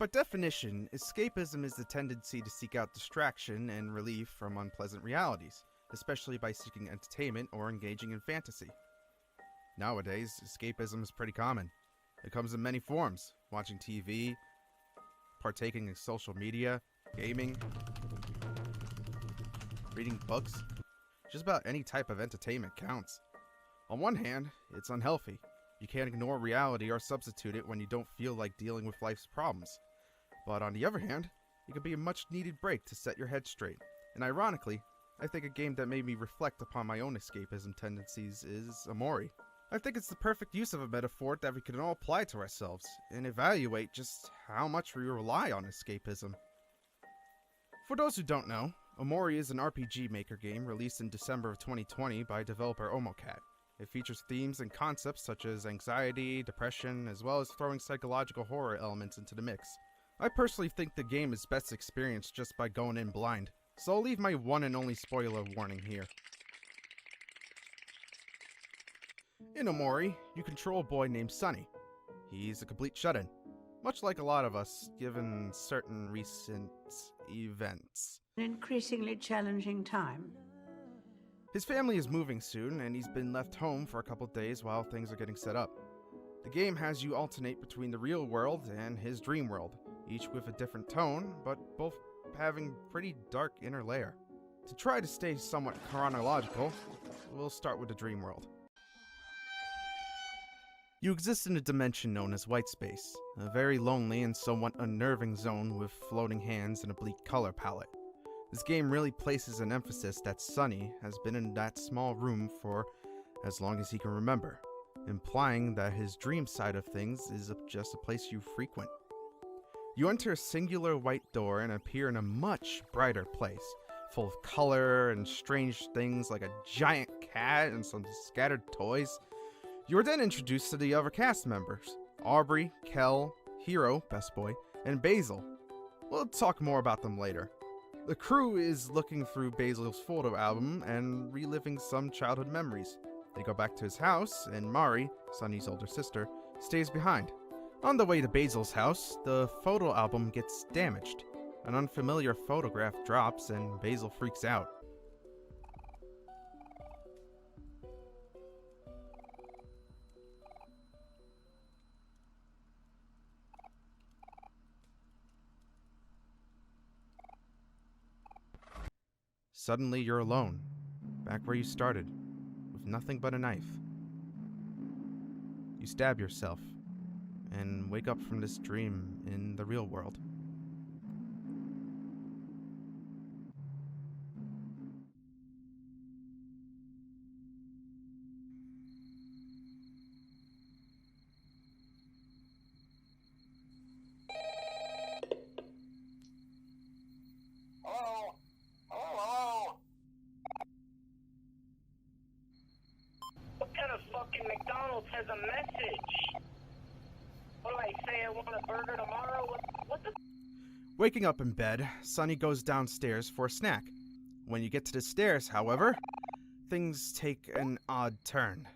By definition, escapism is the tendency to seek out distraction and relief from unpleasant realities, especially by seeking entertainment or engaging in fantasy. Nowadays, escapism is pretty common. It comes in many forms: watching TV, partaking in social media, gaming, reading books. Just about any type of entertainment counts. On one hand, it's unhealthy. You can't ignore reality or substitute it when you don't feel like dealing with life's problems. But on the other hand, it can be a much-needed break to set your head straight. And ironically, I think a game that made me reflect upon my own escapism tendencies is Omori. I think it's the perfect use of a metaphor that we can all apply to ourselves, and evaluate just how much we rely on escapism. For those who don't know, Omori is an RPGmaker game released in December of 2020 by developer Omocat. It features themes and concepts such as anxiety, depression, as well as throwing psychological horror elements into the mix. I personally think the game is best experienced just by going in blind, so I'll leave my one and only spoiler warning here. In Omori, you control a boy named Sunny. He's a complete shut-in, much like a lot of us, given certain recent events. An increasingly challenging time. His family is moving soon, and he's been left home for a couple days while things are getting set up. The game has you alternate between the real world and his dream world, each with a different tone, but both having pretty dark inner layer. To try to stay somewhat chronological, we'll start with the dream world. You exist in a dimension known as white space, a very lonely and somewhat unnerving zone with floating hands and a bleak color palette. This game really places an emphasis that Sunny has been in that small room for as long as he can remember, implying that his dream side of things is just a place you frequent. You enter a singular white door and appear in a much brighter place, full of color and strange things like a giant cat and some scattered toys. You are then introduced to the other cast members: Aubrey, Kel, Hiro, best boy, and Basil. We'll talk more about them later. The crew is looking through Basil's photo album and reliving some childhood memories. They go back to his house, and Mari, Sunny's older sister, stays behind. On the way to Basil's house, the photo album gets damaged. An unfamiliar photograph drops, and Basil freaks out. Suddenly you're alone, back where you started, with nothing but a knife. You stab yourself, and wake up from this dream in the real world. McDonald's has a message. What do I say? I want a burger tomorrow? What the? Waking up in bed, Sunny goes downstairs for a snack. When you get to the stairs, however, things take an odd turn.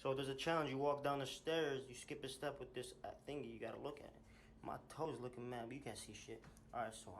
So there's a challenge. You walk down the stairs, you skip a step with this thingy. You gotta look at it. My toes looking mad, but you can't see shit. Alright, so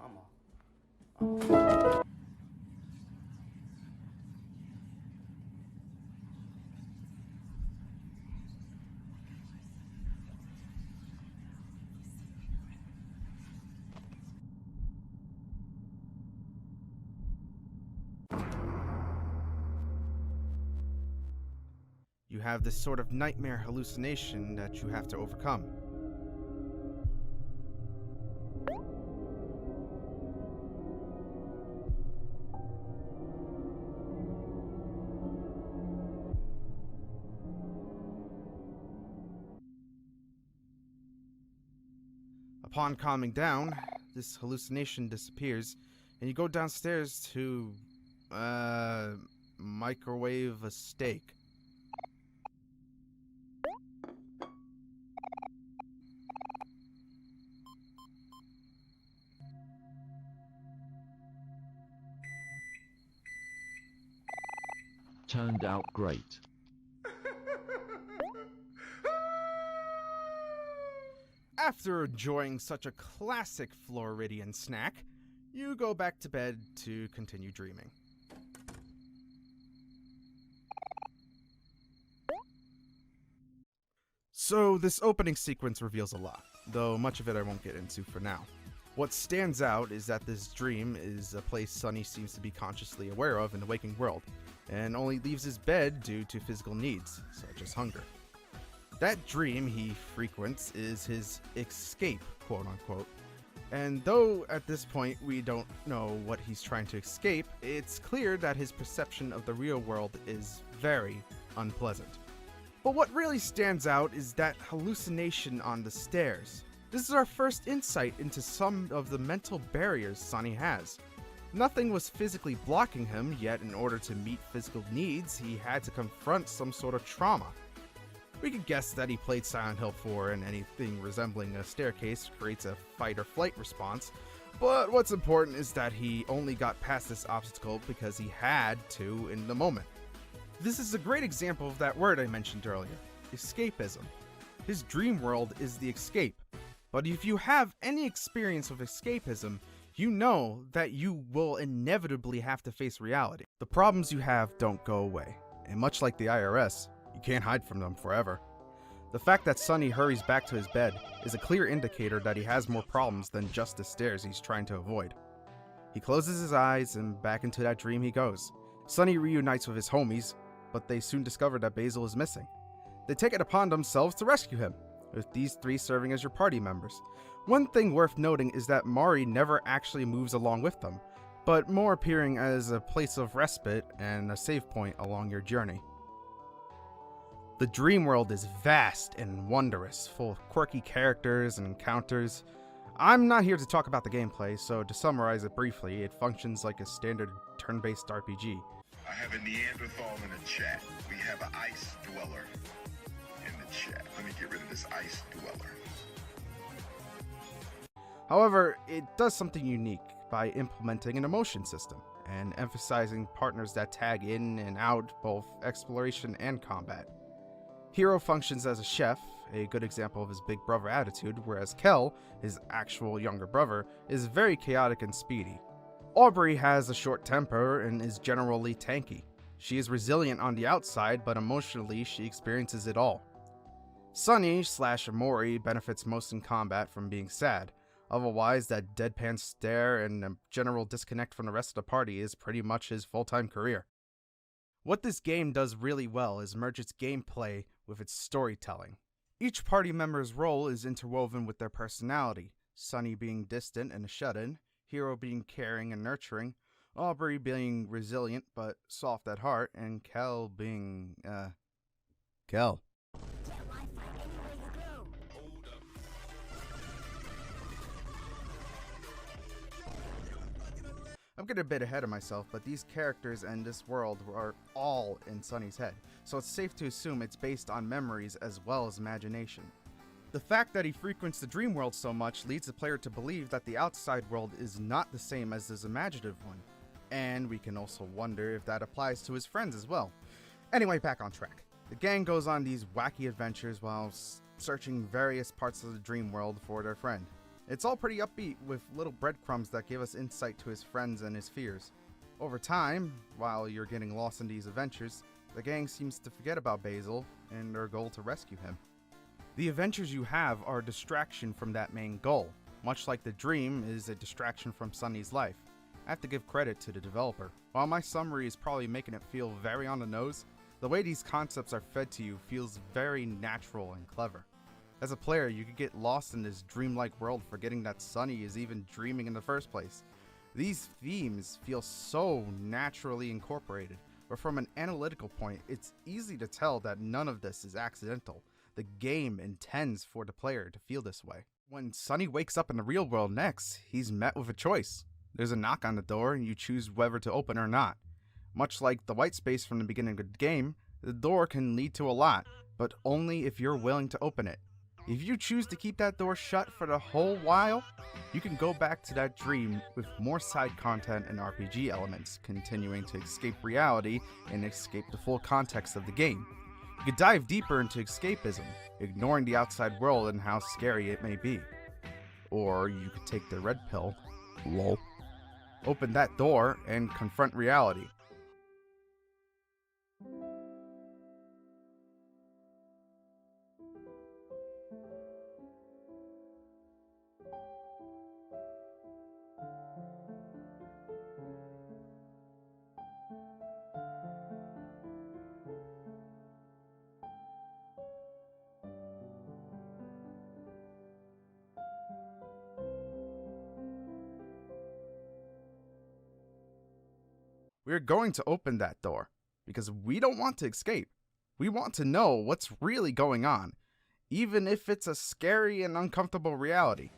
You have this sort of nightmare hallucination that you have to overcome. Upon calming down, this hallucination disappears, and you go downstairs to, microwave a steak. Turned out great. after enjoying such a classic Floridian snack, you go back to bed to continue dreaming. So this opening sequence reveals a lot, though much of it I won't get into for now. What stands out is that this dream is a place Sonny seems to be consciously aware of in the waking world, and only leaves his bed due to physical needs, such as hunger. That dream he frequents is his escape, quote-unquote, and though at this point we don't know what he's trying to escape, it's clear that his perception of the real world is very unpleasant. But what really stands out is that hallucination on the stairs. This is our first insight into some of the mental barriers Sonny has. Nothing was physically blocking him, yet in order to meet physical needs, he had to confront some sort of trauma. We could guess that he played Silent Hill 4 and anything resembling a staircase creates a fight or flight response, but what's important is that he only got past this obstacle because he had to in the moment. This is a great example of that word I mentioned earlier, escapism. His dream world is the escape, but if you have any experience with escapism, you know that you will inevitably have to face reality. The problems you have don't go away, and much like the IRS, you can't hide from them forever. The fact that Sonny hurries back to his bed is a clear indicator that he has more problems than just the stairs he's trying to avoid. He closes his eyes and back into that dream he goes. Sonny reunites with his homies, but they soon discover that Basil is missing. They take it upon themselves to rescue him, with these three serving as your party members. One thing worth noting is that Mari never actually moves along with them, but more appearing as a place of respite and a save point along your journey. The dream world is vast and wondrous, full of quirky characters and encounters. I'm not here to talk about the gameplay, so to summarize it briefly, it functions like a standard turn-based RPG. I have a Neanderthal in the chat. We have an ice dweller in the chat. Let me get rid of this ice dweller. However, it does something unique by implementing an emotion system and emphasizing partners that tag in and out both exploration and combat. Hero functions as a chef, a good example of his big brother attitude, whereas Kel, his actual younger brother, is very chaotic and speedy. Aubrey has a short temper and is generally tanky. She is resilient on the outside, but emotionally she experiences it all. Sonny / Omori benefits most in combat from being sad. Otherwise, that deadpan stare and a general disconnect from the rest of the party is pretty much his full-time career. What this game does really well is merge its gameplay with its storytelling. Each party member's role is interwoven with their personality, Sonny being distant and a shut-in, Hero being caring and nurturing, Aubrey being resilient but soft at heart, and Kel being, Kel. I'm getting a bit ahead of myself, but these characters and this world are all in Sonny's head, so it's safe to assume it's based on memories as well as imagination. The fact that he frequents the dream world so much leads the player to believe that the outside world is not the same as his imaginative one, and we can also wonder if that applies to his friends as well. Anyway, back on track. The gang goes on these wacky adventures while searching various parts of the dream world for their friend. It's all pretty upbeat, with little breadcrumbs that give us insight to his friends and his fears. Over time, while you're getting lost in these adventures, the gang seems to forget about Basil and their goal to rescue him. The adventures you have are a distraction from that main goal, much like the dream is a distraction from Sonny's life. I have to give credit to the developer. While my summary is probably making it feel very on the nose, the way these concepts are fed to you feels very natural and clever. As a player, you could get lost in this dreamlike world, forgetting that Sonny is even dreaming in the first place. These themes feel so naturally incorporated, but from an analytical point, it's easy to tell that none of this is accidental. The game intends for the player to feel this way. When Sonny wakes up in the real world next, he's met with a choice. There's a knock on the door, and you choose whether to open or not. Much like the white space from the beginning of the game, the door can lead to a lot, but only if you're willing to open it. If you choose to keep that door shut for the whole while, you can go back to that dream with more side content and RPG elements, continuing to escape reality and escape the full context of the game. You could dive deeper into escapism, ignoring the outside world and how scary it may be. Or you could take the red pill, lol, open that door, and confront reality. We're going to open that door because we don't want to escape. We want to know what's really going on, even if it's a scary and uncomfortable reality.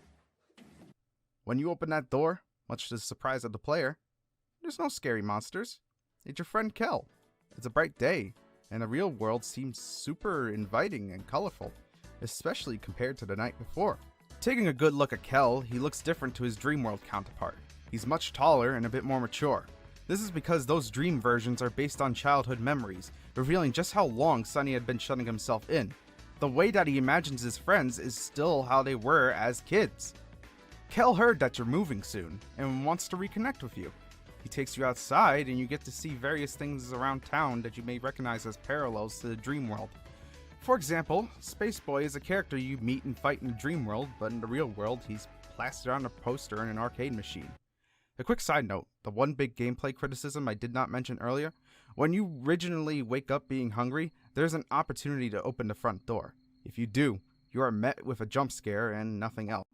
When you open that door, much to the surprise of the player, there's no scary monsters. It's your friend Kel. It's a bright day, and the real world seems super inviting and colorful, especially compared to the night before. Taking a good look at Kel, he looks different to his dream world counterpart. He's much taller and a bit more mature. This is because those dream versions are based on childhood memories, revealing just how long Sunny had been shutting himself in. The way that he imagines his friends is still how they were as kids. Kel heard that you're moving soon, and wants to reconnect with you. He takes you outside, and you get to see various things around town that you may recognize as parallels to the dream world. For example, Space Boy is a character you meet and fight in the dream world, but in the real world, he's plastered on a poster in an arcade machine. A quick side note, the one big gameplay criticism I did not mention earlier, when you originally wake up being hungry, there's an opportunity to open the front door. If you do, you are met with a jump scare and nothing else.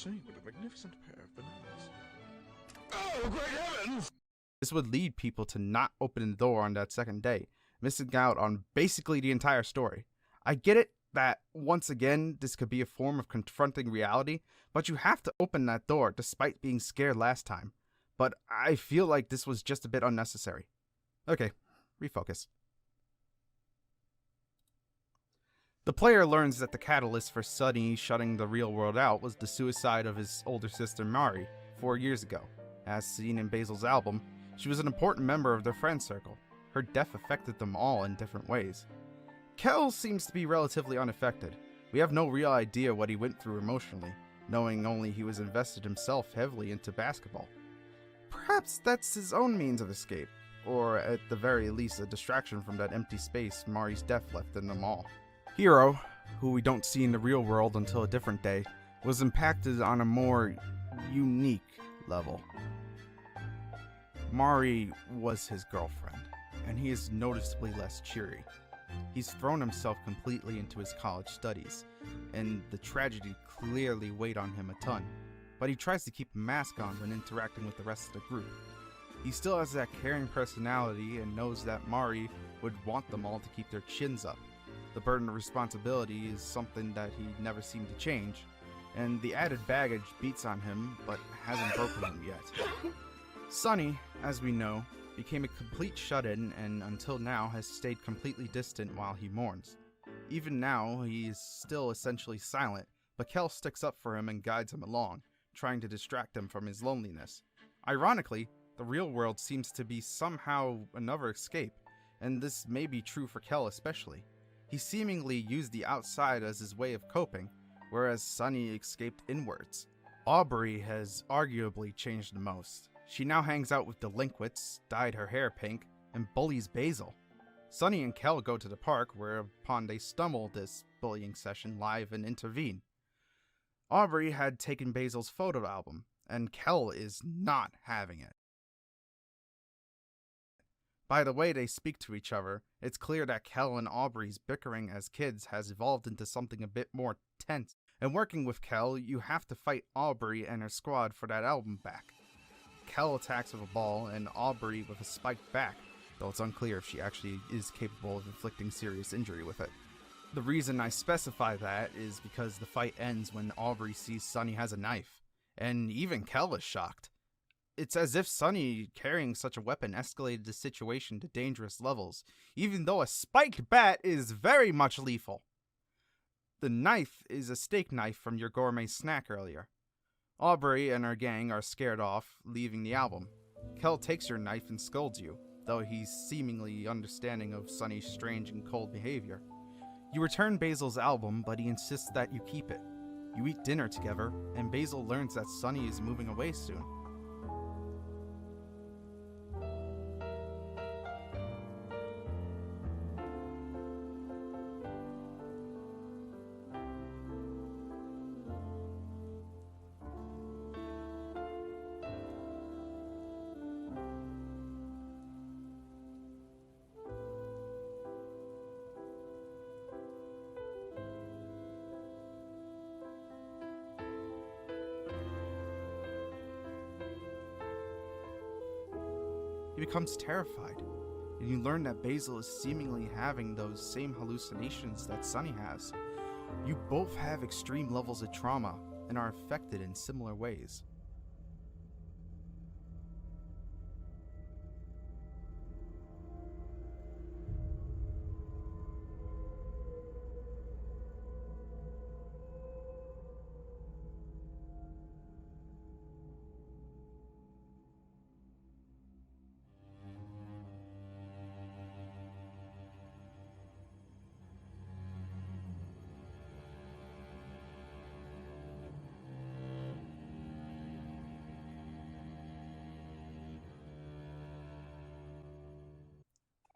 With a magnificent pair of bananas. Oh, great heavens! This would lead people to not open the door on that second day, missing out on basically the entire story. I get it that, once again, this could be a form of confronting reality, but you have to open that door despite being scared last time. But I feel like this was just a bit unnecessary. Okay, refocus. The player learns that the catalyst for Sunny shutting the real world out was the suicide of his older sister Mari 4 years ago. As seen in Basil's album, she was an important member of their friend circle. Her death affected them all in different ways. Kel seems to be relatively unaffected. We have no real idea what he went through emotionally, knowing only he was invested himself heavily into basketball. Perhaps that's his own means of escape, or at the very least a distraction from that empty space Mari's death left in them all. Hiro, who we don't see in the real world until a different day, was impacted on a more unique level. Mari was his girlfriend, and he is noticeably less cheery. He's thrown himself completely into his college studies, and the tragedy clearly weighed on him a ton, but he tries to keep a mask on when interacting with the rest of the group. He still has that caring personality and knows that Mari would want them all to keep their chins up. The burden of responsibility is something that he never seemed to change, and the added baggage beats on him but hasn't broken him yet. Sunny, as we know, became a complete shut-in and until now has stayed completely distant while he mourns. Even now, he is still essentially silent, but Kel sticks up for him and guides him along, trying to distract him from his loneliness. Ironically, the real world seems to be somehow another escape, and this may be true for Kel especially. He seemingly used the outside as his way of coping, whereas Sunny escaped inwards. Aubrey has arguably changed the most. She now hangs out with delinquents, dyed her hair pink, and bullies Basil. Sunny and Kel go to the park, whereupon they stumble this bullying session live and intervene. Aubrey had taken Basil's photo album, and Kel is not having it. By the way they speak to each other, it's clear that Kel and Aubrey's bickering as kids has evolved into something a bit more tense. And working with Kel, you have to fight Aubrey and her squad for that album back. Kel attacks with a ball and Aubrey with a spiked bat, though it's unclear if she actually is capable of inflicting serious injury with it. The reason I specify that is because the fight ends when Aubrey sees Sunny has a knife, and even Kel is shocked. It's as if Sunny carrying such a weapon escalated the situation to dangerous levels, even though a spiked bat is very much lethal. The knife is a steak knife from your gourmet snack earlier. Aubrey and her gang are scared off, leaving the album. Kel takes your knife and scolds you, though he's seemingly understanding of Sunny's strange and cold behavior. You return Basil's album, but he insists that you keep it. You eat dinner together, and Basil learns that Sunny is moving away soon. He becomes terrified, and you learn that Basil is seemingly having those same hallucinations that Sunny has. You both have extreme levels of trauma and are affected in similar ways.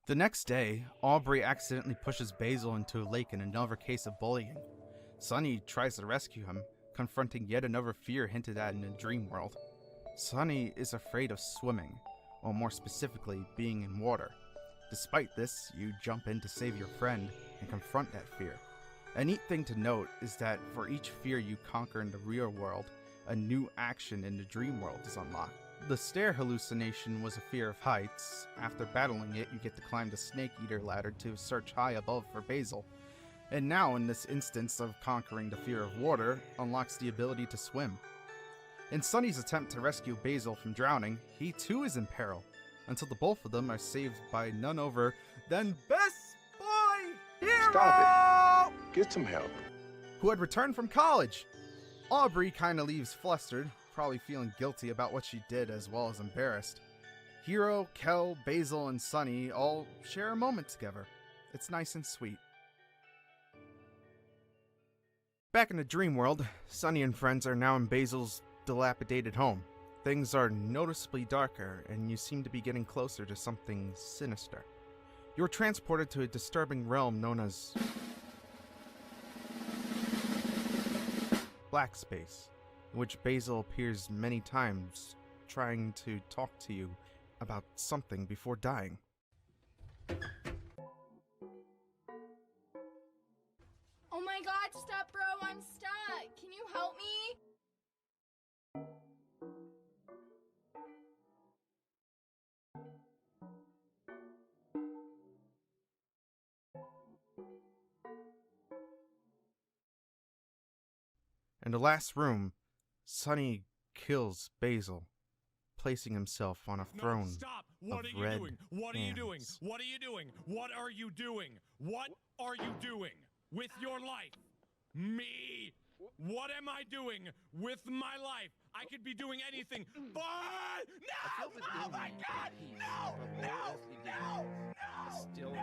The next day, Aubrey accidentally pushes Basil into a lake in another case of bullying. Sunny tries to rescue him, confronting yet another fear hinted at in the dream world. Sunny is afraid of swimming, or more specifically, being in water. Despite this, you jump in to save your friend and confront that fear. A neat thing to note is that for each fear you conquer in the real world, a new action in the dream world is unlocked. The stair hallucination was a fear of heights. After battling it, you get to climb the snake eater ladder to search high above for Basil. And now, in this instance of conquering the fear of water, unlocks the ability to swim. In Sunny's attempt to rescue Basil from drowning, he too is in peril, until the both of them are saved by none other than Best Boy Hero! Stop it! Get some help. Who had returned from college. Aubrey kinda leaves flustered, probably feeling guilty about what she did as well as embarrassed. Hero, Kel, Basil, and Sunny all share a moment together. It's nice and sweet. Back in the dream world, Sunny and friends are now in Basil's dilapidated home. Things are noticeably darker, and you seem to be getting closer to something sinister. You're transported to a disturbing realm known as Black Space, in which Basil appears many times, trying to talk to you about something before dying. Oh my god, stop, bro, I'm stuck. Can you help me? In the last room, Sunny kills Basil, placing himself on a throne Stop! What of are you red doing? What are you doing? hands. What are you doing? What are you doing? What are you doing with your life? Me? What am I doing with my life? I could be doing anything, but no! Oh my God! No! No! No! No! Still.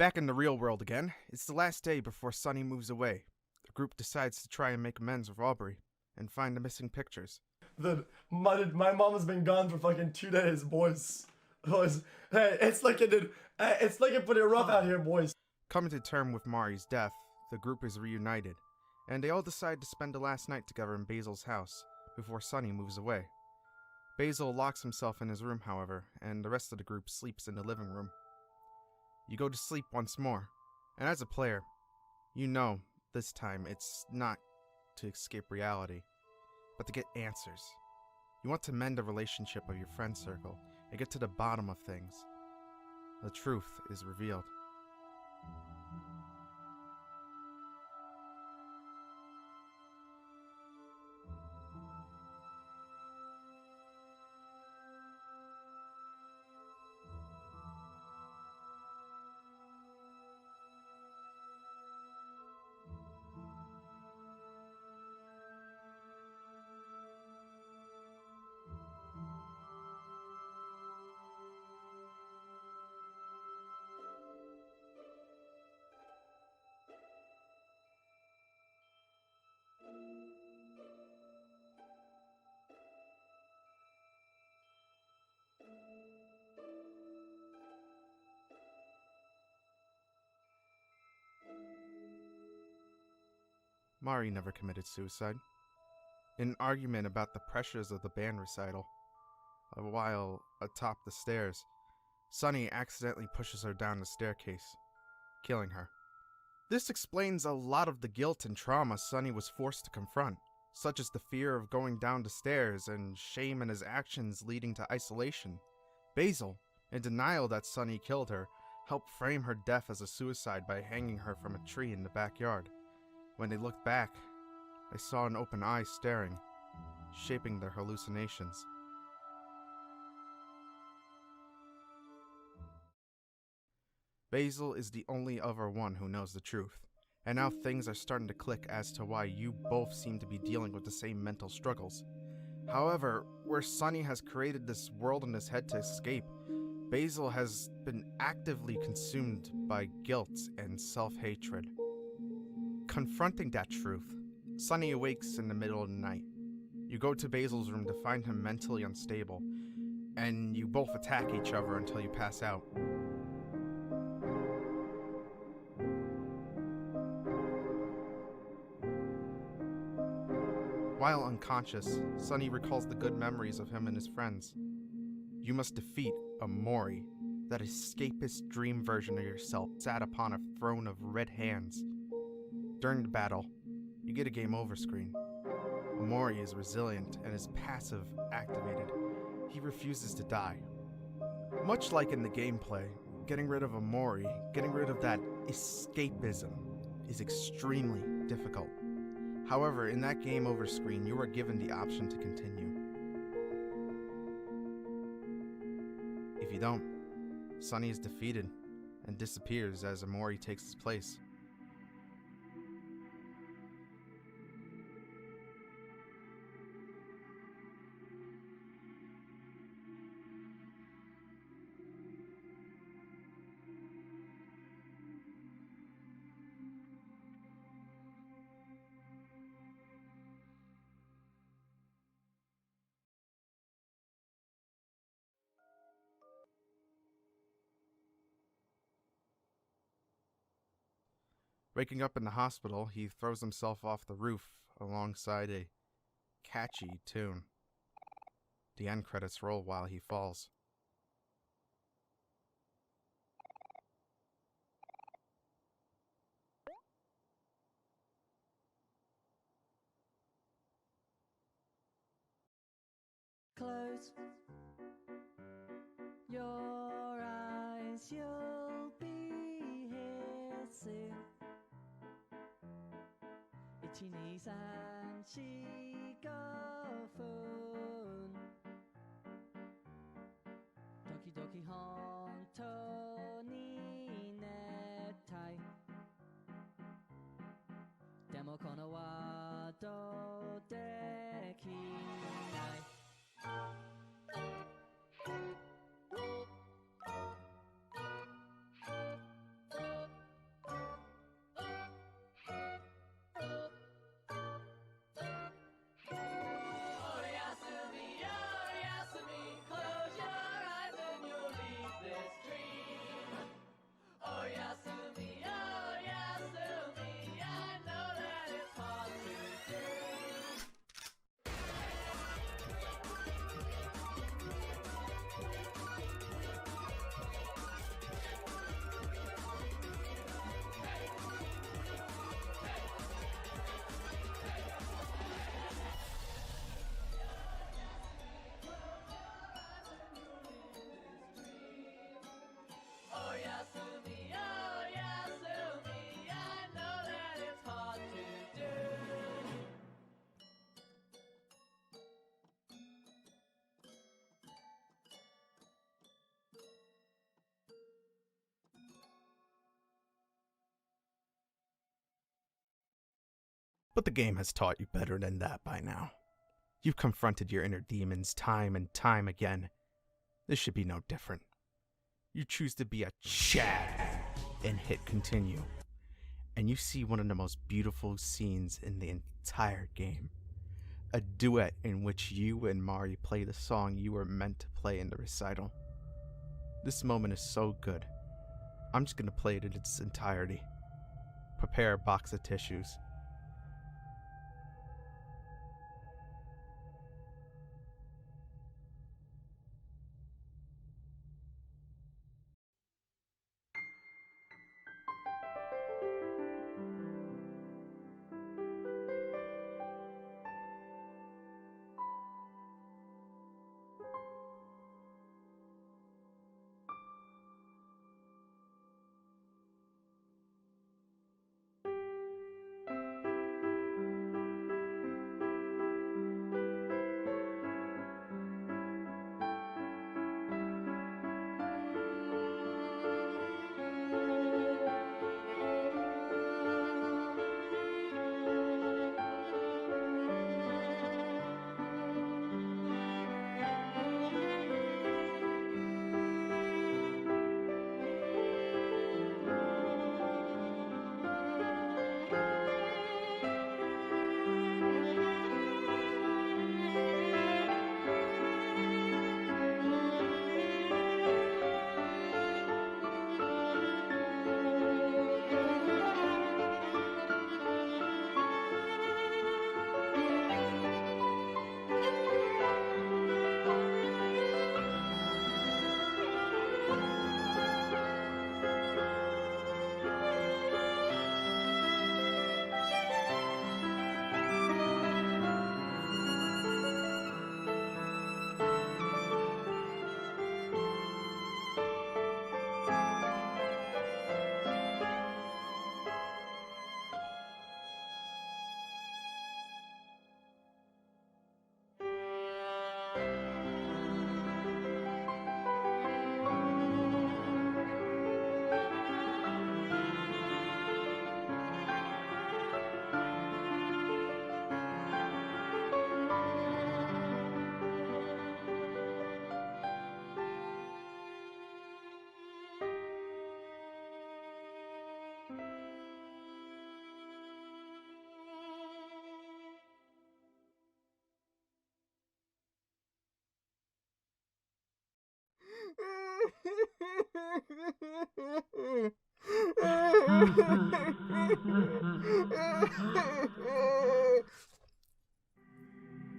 Back in the real world again, it's the last day before Sunny moves away. The group decides to try and make amends with Aubrey and find the missing pictures. My mom has been gone for fucking 2 days, boys. Hey, it's looking pretty rough out here, boys. Coming to terms with Mari's death, the group is reunited, and they all decide to spend the last night together in Basil's house before Sunny moves away. Basil locks himself in his room, however, and the rest of the group sleeps in the living room. You go to sleep once more, and as a player, you know this time it's not to escape reality, but to get answers. You want to mend the relationship of your friend circle and get to the bottom of things. The truth is revealed. Mari never committed suicide. In an argument about the pressures of the band recital, while atop the stairs, Sunny accidentally pushes her down the staircase, killing her. This explains a lot of the guilt and trauma Sunny was forced to confront, such as the fear of going down the stairs and shame in his actions leading to isolation. Basil, in denial that Sunny killed her, helped frame her death as a suicide by hanging her from a tree in the backyard. When they looked back, they saw an open eye staring, shaping their hallucinations. Basil is the only other one who knows the truth, and now things are starting to click as to why you both seem to be dealing with the same mental struggles. However, where Sunny has created this world in his head to escape, Basil has been actively consumed by guilt and self-hatred. Confronting that truth, Sunny awakes in the middle of the night. You go to Basil's room to find him mentally unstable, and you both attack each other until you pass out. While unconscious, Sunny recalls the good memories of him and his friends. You must defeat Omori, that escapist dream version of yourself sat upon a throne of red hands. During the battle, you get a game over screen. Omori is resilient and is passive activated. He refuses to die. Much like in the gameplay, getting rid of Omori, getting rid of that escapism, is extremely difficult. However, in that game over screen, you are given the option to continue. If you don't, Sunny is defeated and disappears as Omori takes his place. Waking up in the hospital, he throws himself off the roof alongside a catchy tune. The end credits roll while he falls. Close your eyes, you'll be here soon. 1、2、3、4、5分時々本当に寝たいでもこのワードできない But the game has taught you better than that by now. You've confronted your inner demons time and time again. This should be no different. You choose to be a Chad and hit continue. And you see one of the most beautiful scenes in the entire game. A duet in which you and Mari play the song you were meant to play in the recital. This moment is so good. I'm just gonna play it in its entirety. Prepare a box of tissues.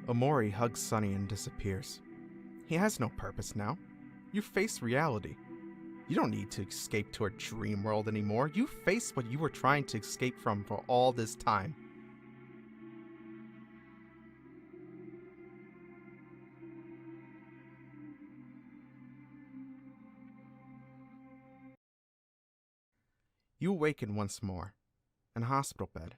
Omori hugs Sunny and disappears. He has no purpose now. You face reality. You don't need to escape to a dream world anymore. You face what you were trying to escape from for all this time. You awaken once more, in a hospital bed.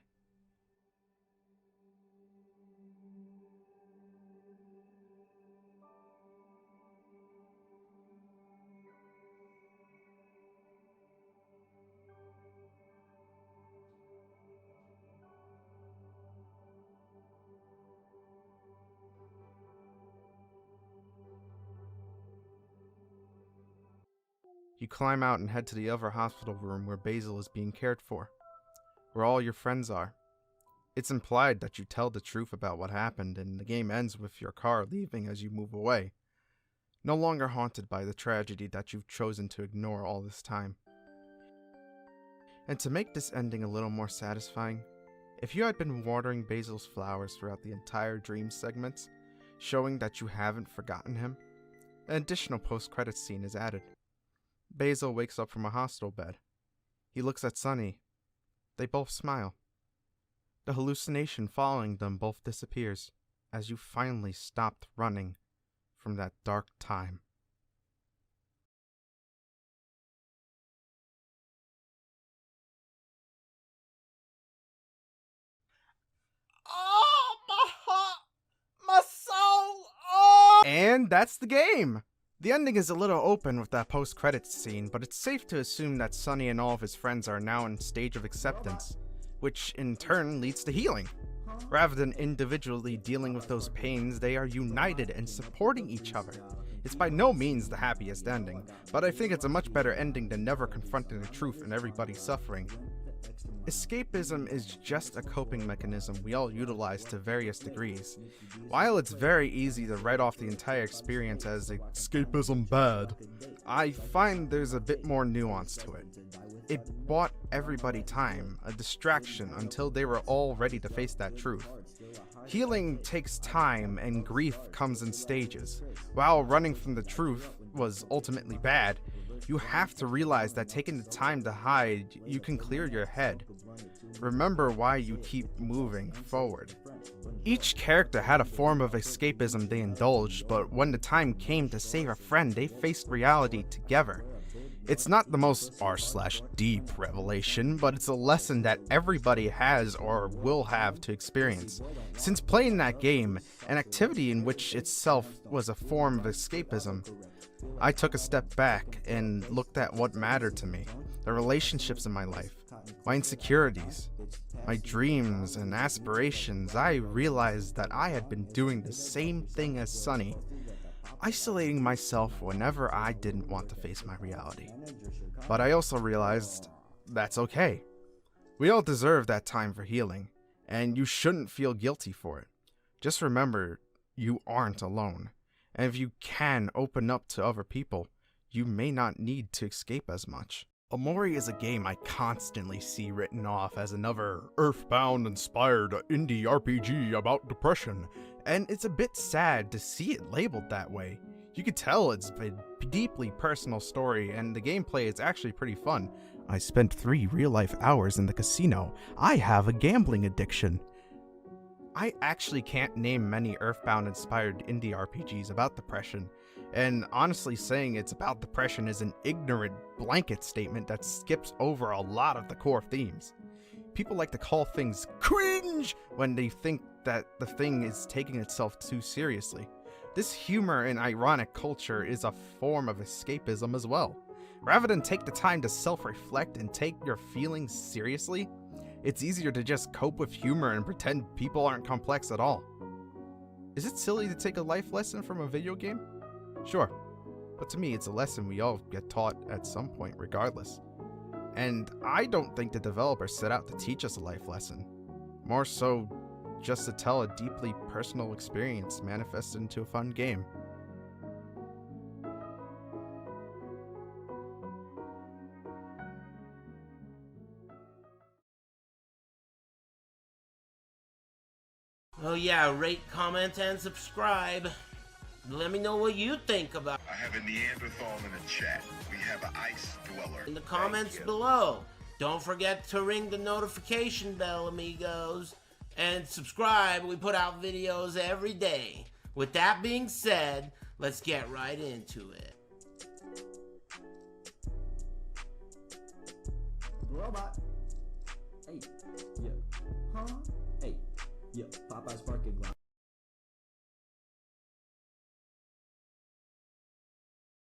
You climb out and head to the other hospital room where Basil is being cared for, where all your friends are. It's implied that you tell the truth about what happened, and the game ends with your car leaving as you move away, no longer haunted by the tragedy that you've chosen to ignore all this time. And to make this ending a little more satisfying, if you had been watering Basil's flowers throughout the entire dream segments, showing that you haven't forgotten him, an additional post-credits scene is added. Basil wakes up from a hospital bed. He looks at Sunny. They both smile. The hallucination following them both disappears as you finally stopped running from that dark time. Oh, my heart! My soul! Oh! And that's the game! The ending is a little open with that post-credits scene, but it's safe to assume that Sunny and all of his friends are now in a stage of acceptance, which in turn leads to healing. Rather than individually dealing with those pains, they are united and supporting each other. It's by no means the happiest ending, but I think it's a much better ending than never confronting the truth and everybody suffering. Escapism is just a coping mechanism we all utilize to various degrees. While it's very easy to write off the entire experience as escapism bad, I find there's a bit more nuance to it. It bought everybody time, a distraction until they were all ready to face that truth. Healing takes time and grief comes in stages. While running from the truth was ultimately bad, you have to realize that taking the time to hide, you can clear your head. Remember why you keep moving forward. Each character had a form of escapism they indulged, but when the time came to save a friend, they faced reality together. It's not the most r/deep revelation, but it's a lesson that everybody has or will have to experience. Since playing that game, an activity in which itself was a form of escapism, I took a step back and looked at what mattered to me, the relationships in my life, my insecurities, my dreams and aspirations. I realized that I had been doing the same thing as Sunny, isolating myself whenever I didn't want to face my reality. But I also realized that's okay. We all deserve that time for healing, and you shouldn't feel guilty for it. Just remember, you aren't alone. And if you can open up to other people, you may not need to escape as much. Omori is a game I constantly see written off as another Earthbound-inspired indie RPG about depression, and it's a bit sad to see it labeled that way. You could tell it's a deeply personal story, and the gameplay is actually pretty fun. I spent 3 real-life hours in the casino. I have a gambling addiction. I actually can't name many Earthbound-inspired indie RPGs about depression, and honestly saying it's about depression is an ignorant blanket statement that skips over a lot of the core themes. People like to call things cringe when they think that the thing is taking itself too seriously. This humor and ironic culture is a form of escapism as well. Rather than take the time to self-reflect and take your feelings seriously, it's easier to just cope with humor and pretend people aren't complex at all. Is it silly to take a life lesson from a video game? Sure, but to me it's a lesson we all get taught at some point regardless. And I don't think the developers set out to teach us a life lesson. More so, just to tell a deeply personal experience manifested into a fun game. Oh yeah, rate, comment, and subscribe. Let me know what you think about I have a Neanderthal in the chat. We have an ice dweller. in the comments below. Don't forget to ring the notification bell, amigos. And subscribe. We put out videos every day. With that being said, let's get right into it. Robot. Hey. Yeah. Huh? Hey. Yeah. Popeye's parking lot.